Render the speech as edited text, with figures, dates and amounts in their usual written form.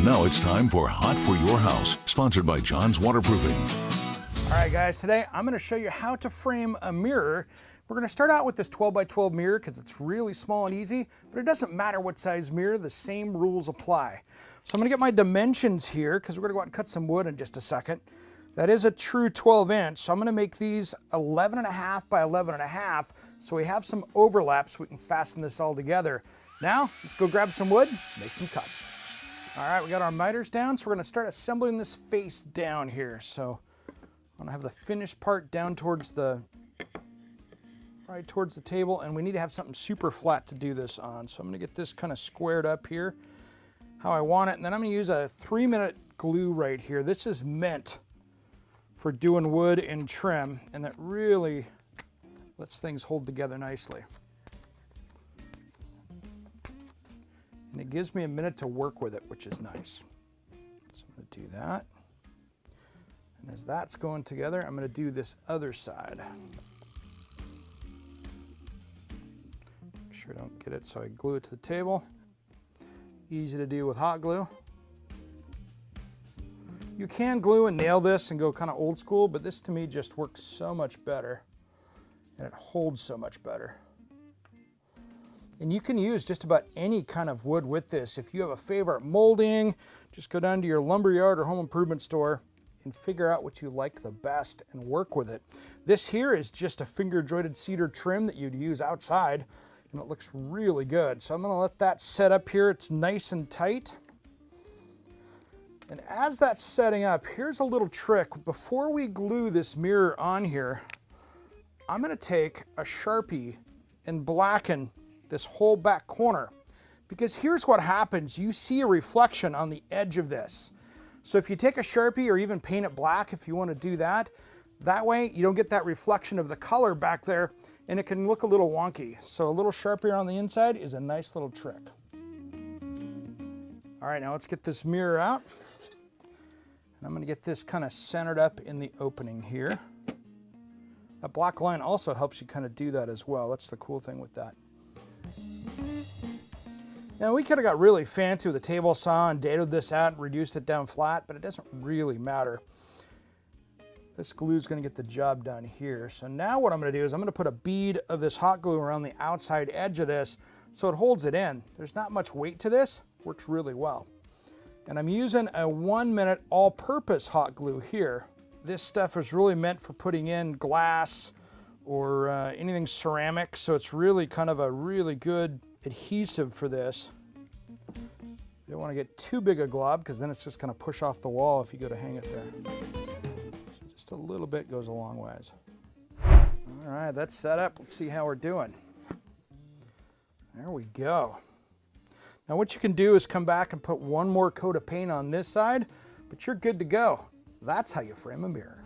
Now it's time for Hot for Your House, sponsored by John's Waterproofing. All right, guys, today I'm going to show you how to frame a mirror. We're going to start out with this 12 by 12 mirror because it's really small and easy, but it doesn't matter what size mirror, the same rules apply. So I'm going to get my dimensions here because we're going to go out and cut some wood in just a second. That is a true 12 inch, so I'm going to make these 11.5 by 11.5 so we have some overlap so we can fasten this all together. Now, let's go grab some wood, make some cuts. All right, we got our miters down, so we're going to start assembling this face down here. So I'm going to have the finished part down towards the right towards the table, and we need to have something super flat to do this on. So I'm going to get this kind of squared up here how I want it, and then I'm going to use a 3-minute glue right here. This is meant for doing wood and trim, and that really lets things hold together nicely. And it gives me a minute to work with it, which is nice. So I'm going to do that. And as that's going together, I'm going to do this other side. Make sure I don't get it, so I glue it to the table. Easy to do with hot glue. You can glue and nail this and go kind of old school, but this to me just works so much better. And it holds so much better. And you can use just about any kind of wood with this. If you have a favorite molding, just go down to your lumberyard or home improvement store and figure out what you like the best and work with it. This here is just a finger jointed cedar trim that you'd use outside, and it looks really good. So I'm gonna let that set up here. It's nice and tight. And as that's setting up, here's a little trick. Before we glue this mirror on here, I'm gonna take a Sharpie and blacken this whole back corner, because here's what happens. You see a reflection on the edge of this. So if you take a Sharpie or even paint it black if you want to do that, that way you don't get that reflection of the color back there and it can look a little wonky. So a little Sharpie on the inside is a nice little trick. All right, now let's get this mirror out. And I'm going to get this kind of centered up in the opening here. That black line also helps you kind of do that as well. That's the cool thing with that. Now we could have got really fancy with a table saw and dadoed this out and reduced it down flat, but it doesn't really matter. This glue is going to get the job done here. So now what I'm going to do is I'm going to put a bead of this hot glue around the outside edge of this so it holds it in. There's not much weight to this, works really well. And I'm using a 1-minute all-purpose hot glue here. This stuff is really meant for putting in glass or anything ceramic, so it's really kind of a really good adhesive for this. You don't want to get too big a glob because then it's just going to push off the wall if you go to hang it there. So just a little bit goes a long ways. All right, that's set up. Let's see how we're doing. There we go. Now what you can do is come back and put one more coat of paint on this side, but you're good to go. That's how you frame a mirror.